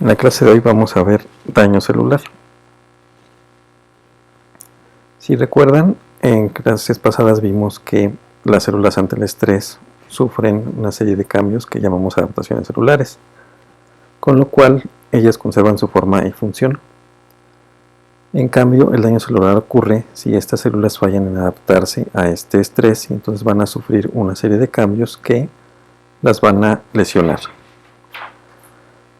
En la clase de hoy vamos a ver daño celular. Si recuerdan, en clases pasadas vimos que las células ante el estrés sufren una serie de cambios que llamamos adaptaciones celulares, con lo cual ellas conservan su forma y función. En cambio, el daño celular ocurre si estas células fallan en adaptarse a este estrés y entonces van a sufrir una serie de cambios que las van a lesionar.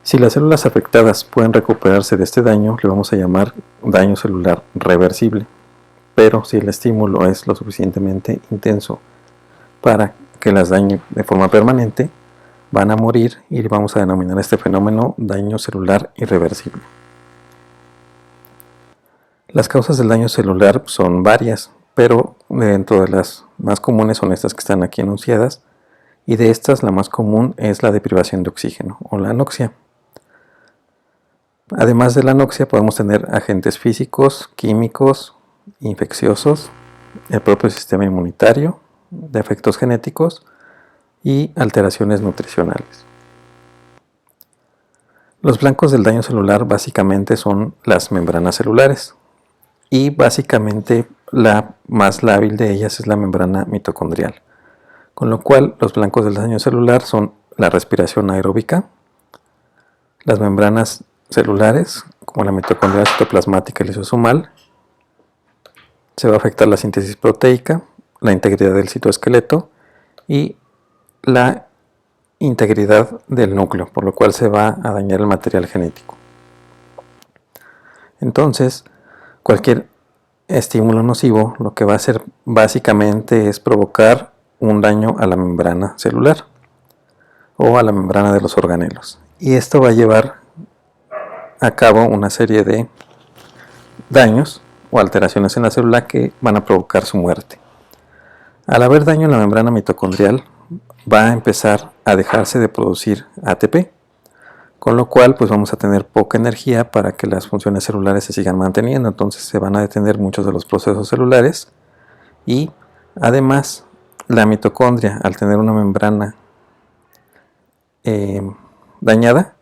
Si las células afectadas pueden recuperarse de este daño, le vamos a llamar daño celular reversible. Pero si el estímulo es lo suficientemente intenso para que las dañe de forma permanente, van a morir y vamos a denominar este fenómeno daño celular irreversible. Las causas del daño celular son varias, pero dentro de las más comunes son estas que están aquí enunciadas, y de estas la más común es la deprivación de oxígeno o la anoxia. Además de la anoxia podemos tener agentes físicos, químicos, infecciosos, el propio sistema inmunitario, defectos genéticos y alteraciones nutricionales. Los blancos del daño celular básicamente son las membranas celulares y básicamente la más lábil de ellas es la membrana mitocondrial, con lo cual los blancos del daño celular son la respiración aeróbica, las membranas celulares como la mitocondrial, citoplasmática y lisosomal. Se va a afectar la síntesis proteica, la integridad del citoesqueleto y la integridad del núcleo, por lo cual se va a dañar el material genético. Entonces, cualquier estímulo nocivo lo que va a hacer básicamente es provocar un daño a la membrana celular o a la membrana de los organelos. Y esto va a llevar a cabo una serie de daños o alteraciones en la célula que van a provocar su muerte. Al haber daño en la membrana mitocondrial, va a empezar a dejarse de producir ATP, con lo cual pues vamos a tener poca energía para que las funciones celulares se sigan manteniendo. Entonces se van a detener muchos de los procesos celulares y además la mitocondria, al tener una membrana dañada,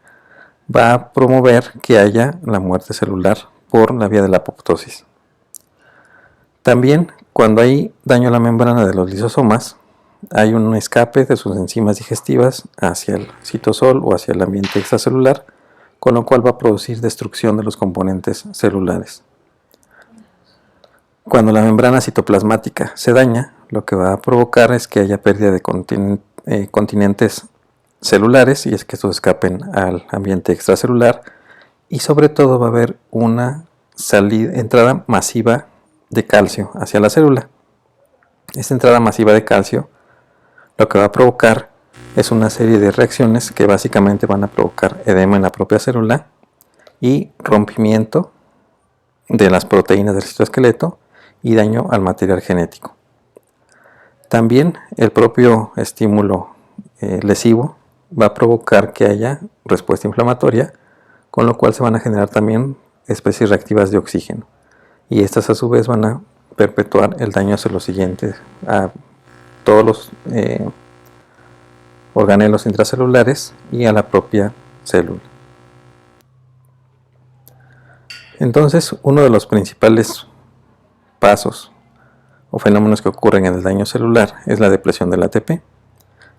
va a promover que haya la muerte celular por la vía de la apoptosis. También, cuando hay daño a la membrana de los lisosomas, hay un escape de sus enzimas digestivas hacia el citosol o hacia el ambiente extracelular, con lo cual va a producir destrucción de los componentes celulares. Cuando la membrana citoplasmática se daña, lo que va a provocar es que haya pérdida de continentes celulares y es que estos escapen al ambiente extracelular, y sobre todo va a haber una entrada masiva de calcio hacia la célula. Esta entrada masiva de calcio lo que va a provocar es una serie de reacciones que básicamente van a provocar edema en la propia célula y rompimiento de las proteínas del citoesqueleto y daño al material genético. También el propio estímulo lesivo va a provocar que haya respuesta inflamatoria, con lo cual se van a generar también especies reactivas de oxígeno, y estas a su vez van a perpetuar el daño hacia los siguientes, a todos los organelos intracelulares y a la propia célula. Entonces, uno de los principales pasos o fenómenos que ocurren en el daño celular es la depresión del ATP,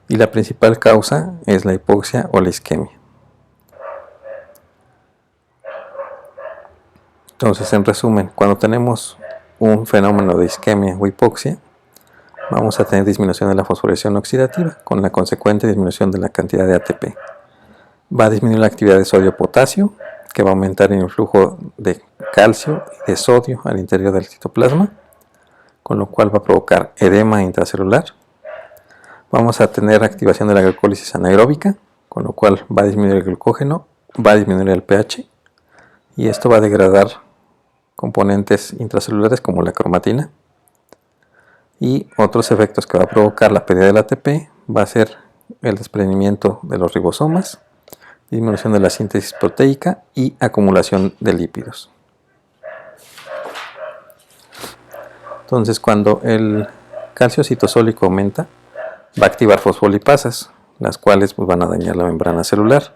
y la principal causa es la hipoxia o la isquemia. Entonces, en resumen, cuando tenemos un fenómeno de isquemia o hipoxia, vamos a tener disminución de la fosforilación oxidativa con la consecuente disminución de la cantidad de ATP. Va a disminuir la actividad de sodio-potasio, que va a aumentar el flujo de calcio y de sodio al interior del citoplasma, con lo cual va a provocar edema intracelular. Vamos a tener activación de la glucólisis anaeróbica, con lo cual va a disminuir el glucógeno, va a disminuir el pH, y esto va a degradar componentes intracelulares como la cromatina. Y otros efectos que va a provocar la pérdida del ATP va a ser el desprendimiento de los ribosomas, disminución de la síntesis proteica y acumulación de lípidos. Entonces, cuando el calcio citosólico aumenta, va a activar fosfolipasas, las cuales van a dañar la membrana celular.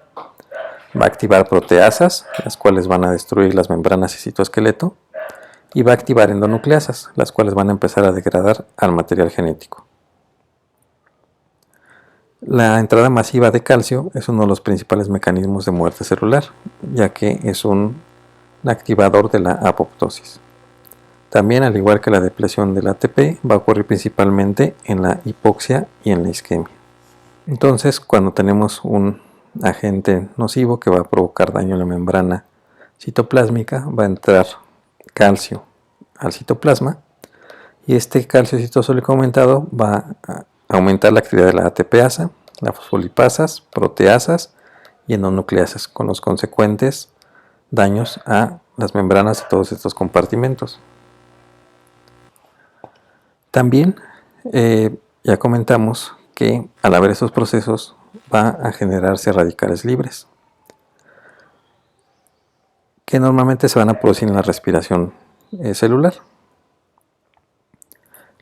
Va a activar proteasas, las cuales van a destruir las membranas y citoesqueleto, y va a activar endonucleasas, las cuales van a empezar a degradar al material genético. La entrada masiva de calcio es uno de los principales mecanismos de muerte celular, ya que es un activador de la apoptosis. También, al igual que la depleción del ATP, va a ocurrir principalmente en la hipoxia y en la isquemia. Entonces, cuando tenemos un agente nocivo que va a provocar daño en la membrana citoplásmica, va a entrar calcio al citoplasma, y este calcio citosólico aumentado va a aumentar la actividad de la ATPasa, las fosfolipasas, proteasas y endonucleasas, con los consecuentes daños a las membranas de todos estos compartimentos. También ya comentamos que al haber estos procesos va a generarse radicales libres, que normalmente se van a producir en la respiración celular.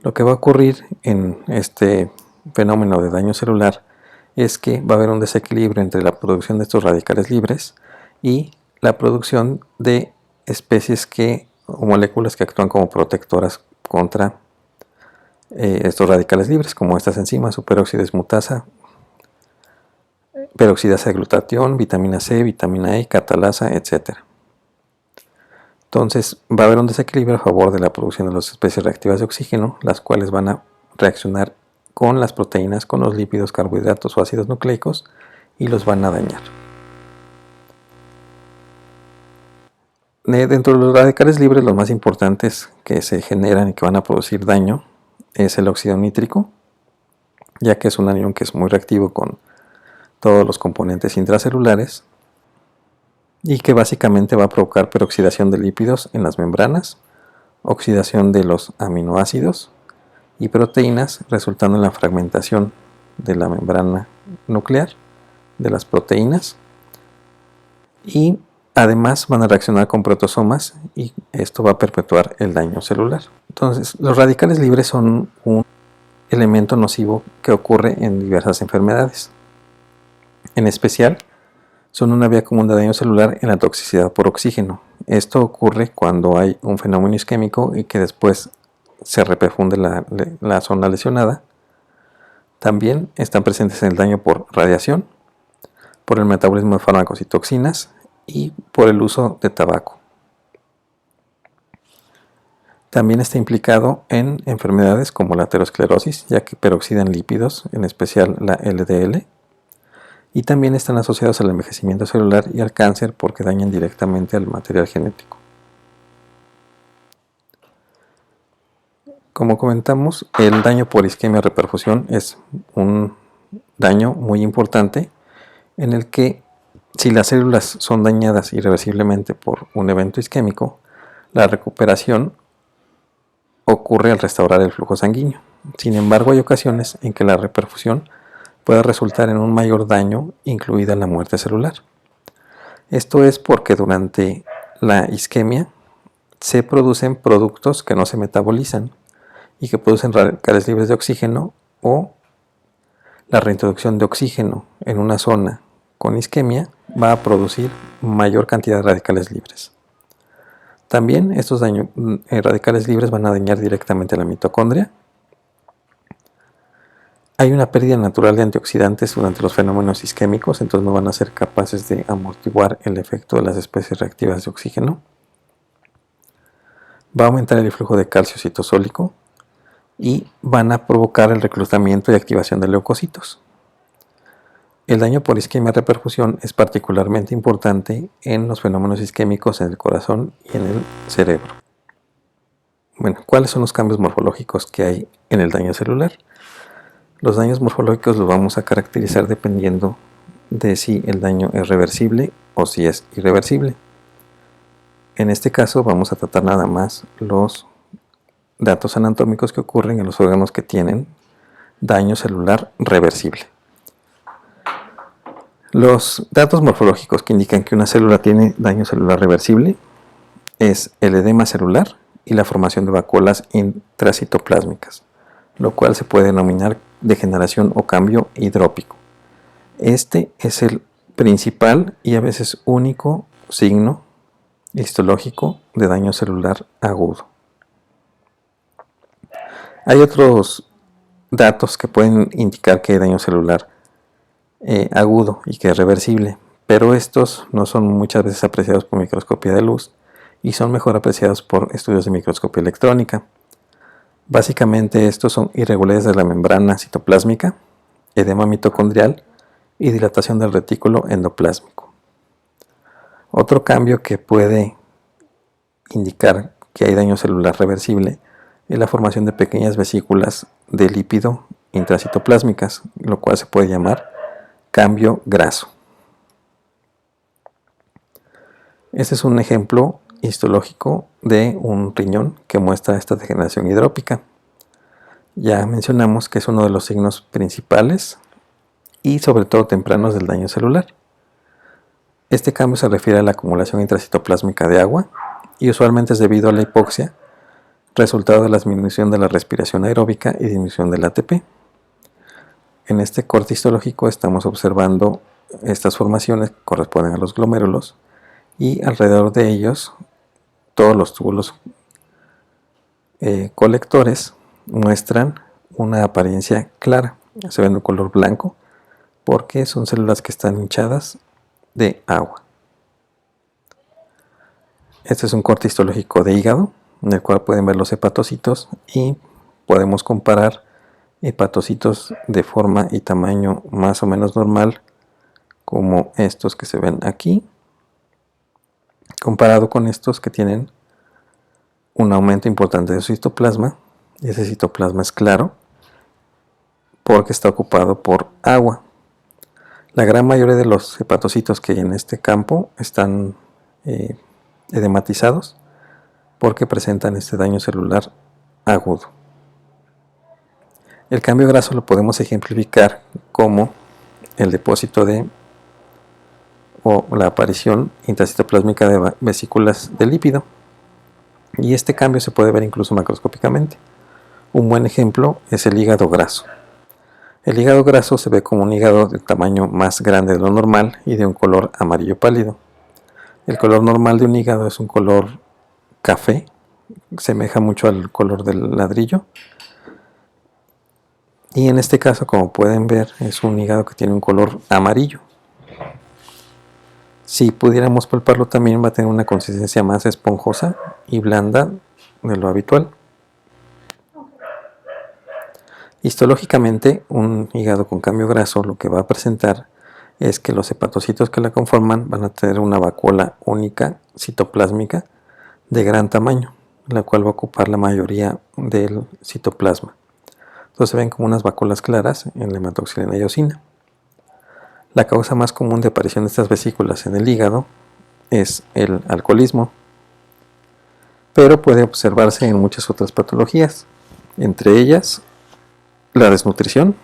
Lo que va a ocurrir en este fenómeno de daño celular es que va a haber un desequilibrio entre la producción de estos radicales libres y la producción de especies o moléculas que actúan como protectoras contra estos radicales libres, como estas enzimas, superóxido dismutasa, peroxidasa de glutatión, vitamina C, vitamina E, catalasa, etc. Entonces va a haber un desequilibrio a favor de la producción de las especies reactivas de oxígeno, las cuales van a reaccionar con las proteínas, con los lípidos, carbohidratos o ácidos nucleicos, y los van a dañar. Dentro de los radicales libres, los más importantes que se generan y que van a producir daño es el óxido nítrico, ya que es un anión que es muy reactivo con todos los componentes intracelulares y que básicamente va a provocar peroxidación de lípidos en las membranas, oxidación de los aminoácidos y proteínas, resultando en la fragmentación de la membrana nuclear de las proteínas, y además van a reaccionar con proteosomas, y esto va a perpetuar el daño celular. Entonces, los radicales libres son un elemento nocivo que ocurre en diversas enfermedades. En especial, son una vía común de daño celular en la toxicidad por oxígeno. Esto ocurre cuando hay un fenómeno isquémico y que después se reperfunde la zona lesionada. También están presentes en el daño por radiación, por el metabolismo de fármacos y toxinas y por el uso de tabaco. También está implicado en enfermedades como la aterosclerosis, ya que peroxidan lípidos, en especial la LDL, y también están asociados al envejecimiento celular y al cáncer porque dañan directamente al material genético. Como comentamos, el daño por isquemia reperfusión es un daño muy importante en el que, si las células son dañadas irreversiblemente por un evento isquémico, la recuperación ocurre al restaurar el flujo sanguíneo. Sin embargo, hay ocasiones en que la reperfusión puede resultar en un mayor daño, incluida la muerte celular. Esto es porque durante la isquemia se producen productos que no se metabolizan y que producen radicales libres de oxígeno, o la reintroducción de oxígeno en una zona con isquemia va a producir mayor cantidad de radicales libres. También estos radicales libres van a dañar directamente la mitocondria. Hay una pérdida natural de antioxidantes durante los fenómenos isquémicos, entonces no van a ser capaces de amortiguar el efecto de las especies reactivas de oxígeno. Va a aumentar el flujo de calcio citosólico y van a provocar el reclutamiento y activación de leucocitos. El daño por isquemia reperfusión es particularmente importante en los fenómenos isquémicos en el corazón y en el cerebro. Bueno, ¿cuáles son los cambios morfológicos que hay en el daño celular? Los daños morfológicos los vamos a caracterizar dependiendo de si el daño es reversible o si es irreversible. En este caso vamos a tratar nada más los datos anatómicos que ocurren en los órganos que tienen daño celular reversible. Los datos morfológicos que indican que una célula tiene daño celular reversible es el edema celular y la formación de vacuolas intracitoplásmicas, lo cual se puede denominar degeneración o cambio hidrópico. Este es el principal y a veces único signo histológico de daño celular agudo. Hay otros datos que pueden indicar que hay daño celular agudo y que es reversible, pero estos no son muchas veces apreciados por microscopía de luz y son mejor apreciados por estudios de microscopía electrónica. Básicamente estos son irregularidades de la membrana citoplásmica, edema mitocondrial y dilatación del retículo endoplásmico. Otro cambio que puede indicar que hay daño celular reversible es la formación de pequeñas vesículas de lípido intracitoplásmicas, lo cual se puede llamar cambio graso. Este es un ejemplo histológico de un riñón que muestra esta degeneración hidrópica. Ya mencionamos que es uno de los signos principales y sobre todo tempranos del daño celular. Este cambio se refiere a la acumulación intracitoplásmica de agua y usualmente es debido a la hipoxia, resultado de la disminución de la respiración aeróbica y disminución del ATP. En este corte histológico estamos observando estas formaciones que corresponden a los glomérulos y alrededor de ellos todos los túbulos colectores muestran una apariencia clara, se ven de color blanco porque son células que están hinchadas de agua. Este es un corte histológico de hígado en el cual pueden ver los hepatocitos y podemos comparar hepatocitos de forma y tamaño más o menos normal como estos que se ven aquí, comparado con estos que tienen un aumento importante de su citoplasma, y ese citoplasma es claro porque está ocupado por agua. La gran mayoría de los hepatocitos que hay en este campo están edematizados porque presentan este daño celular agudo. El cambio graso lo podemos ejemplificar como el depósito o la aparición intracitoplásmica de vesículas de lípido, y este cambio se puede ver incluso macroscópicamente. Un buen ejemplo es el hígado graso. El hígado graso se ve como un hígado de tamaño más grande de lo normal y de un color amarillo pálido. El color normal de un hígado es un color café, semeja mucho al color del ladrillo. Y en este caso, como pueden ver, es un hígado que tiene un color amarillo. Si pudiéramos palparlo también va a tener una consistencia más esponjosa y blanda de lo habitual. Histológicamente, un hígado con cambio graso lo que va a presentar es que los hepatocitos que la conforman van a tener una vacuola única citoplásmica de gran tamaño, la cual va a ocupar la mayoría del citoplasma. Entonces se ven como unas vacuolas claras en la hematoxilina y eosina. La causa más común de aparición de estas vesículas en el hígado es el alcoholismo, pero puede observarse en muchas otras patologías, entre ellas la desnutrición,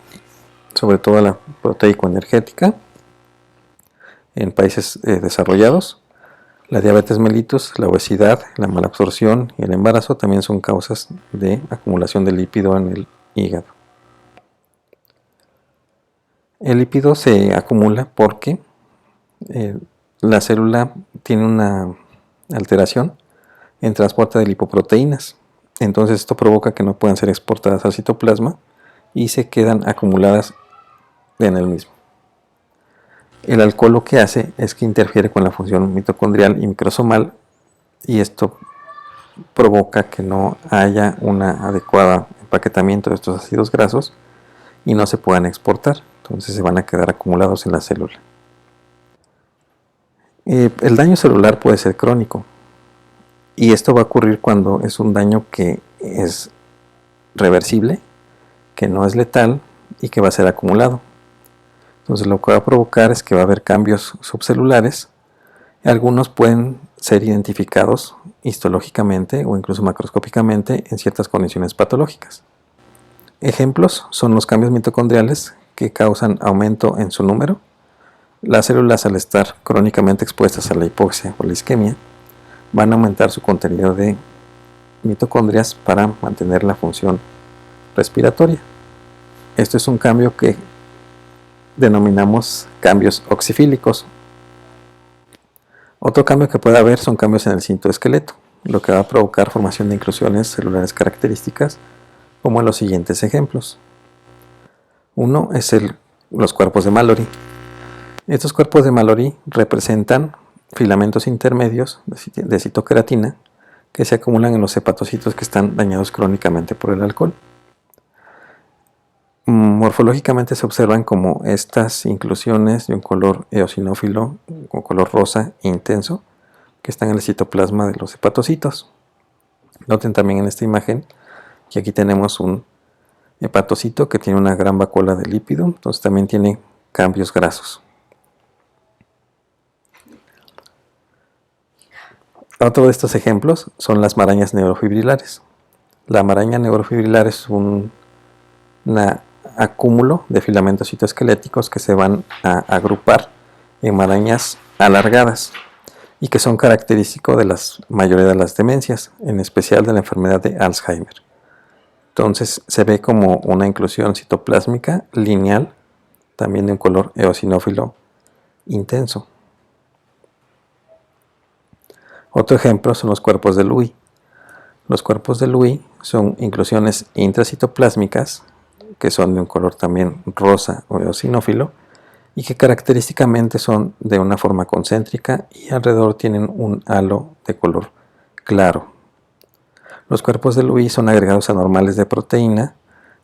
sobre todo la proteico-energética en países desarrollados. La diabetes mellitus, la obesidad, la malabsorción y el embarazo también son causas de acumulación de lípido en el hígado. El lípido se acumula porque la célula tiene una alteración en transporte de lipoproteínas. Entonces esto provoca que no puedan ser exportadas al citoplasma y se quedan acumuladas en el mismo. El alcohol lo que hace es que interfiere con la función mitocondrial y microsomal, y esto provoca que no haya un adecuado empaquetamiento de estos ácidos grasos y no se puedan exportar. Entonces se van a quedar acumulados en la célula. El daño celular puede ser crónico, y esto va a ocurrir cuando es un daño que es reversible, que no es letal y que va a ser acumulado. Entonces lo que va a provocar es que va a haber cambios subcelulares. Algunos pueden ser identificados histológicamente o incluso macroscópicamente en ciertas condiciones patológicas. Ejemplos son los cambios mitocondriales que causan aumento en su número. Las células, al estar crónicamente expuestas a la hipoxia o la isquemia, van a aumentar su contenido de mitocondrias para mantener la función respiratoria. Esto es un cambio que denominamos cambios oxifílicos. Otro cambio que puede haber son cambios en el citoesqueleto, lo que va a provocar formación de inclusiones celulares características, como en los siguientes ejemplos. Uno es los cuerpos de Mallory. Estos cuerpos de Mallory representan filamentos intermedios de citoqueratina que se acumulan en los hepatocitos que están dañados crónicamente por el alcohol. Morfológicamente se observan como estas inclusiones de un color eosinófilo o color rosa intenso que están en el citoplasma de los hepatocitos. Noten también en esta imagen que aquí tenemos un hepatocito que tiene una gran vacuola de lípido, entonces también tiene cambios grasos. Otro de estos ejemplos son las marañas neurofibrilares. La maraña neurofibrilar es un acúmulo de filamentos citoesqueléticos que se van a agrupar en marañas alargadas y que son característicos de la mayoría de las demencias, en especial de la enfermedad de Alzheimer. Entonces se ve como una inclusión citoplásmica lineal, también de un color eosinófilo intenso. Otro ejemplo son los cuerpos de Lewy. Los cuerpos de Lewy son inclusiones intracitoplásmicas que son de un color también rosa o eosinófilo y que característicamente son de una forma concéntrica y alrededor tienen un halo de color claro. Los cuerpos de Lewy son agregados anormales de proteína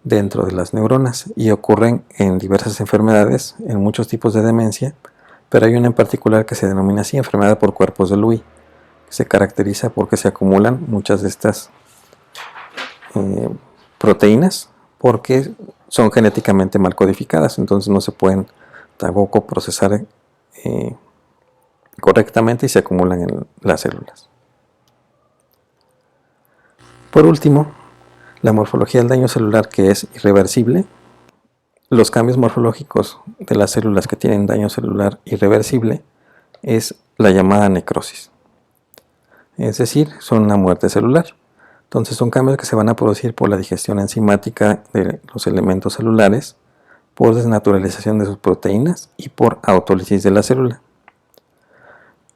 dentro de las neuronas y ocurren en diversas enfermedades, en muchos tipos de demencia, pero hay una en particular que se denomina así, enfermedad por cuerpos de Lewy, que se caracteriza porque se acumulan muchas de estas proteínas porque son genéticamente mal codificadas, entonces no se pueden tampoco procesar correctamente y se acumulan en las células. Por último, la morfología del daño celular, que es irreversible. Los cambios morfológicos de las células que tienen daño celular irreversible es la llamada necrosis, es decir, son una muerte celular. Entonces son cambios que se van a producir por la digestión enzimática de los elementos celulares, por desnaturalización de sus proteínas y por autólisis de la célula.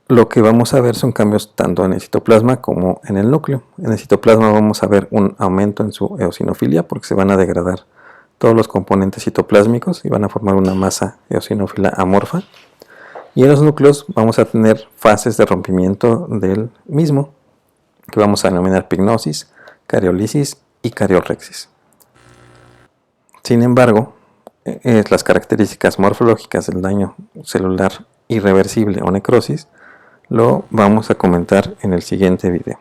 Lo que vamos a ver son cambios tanto en el citoplasma como en el núcleo. En el citoplasma vamos a ver un aumento en su eosinofilia porque se van a degradar todos los componentes citoplásmicos y van a formar una masa eosinófila amorfa. Y en los núcleos vamos a tener fases de rompimiento del mismo, que vamos a denominar pignosis, cariolisis y cariorrexis. Sin embargo, las características morfológicas del daño celular irreversible o necrosis lo vamos a comentar en el siguiente video.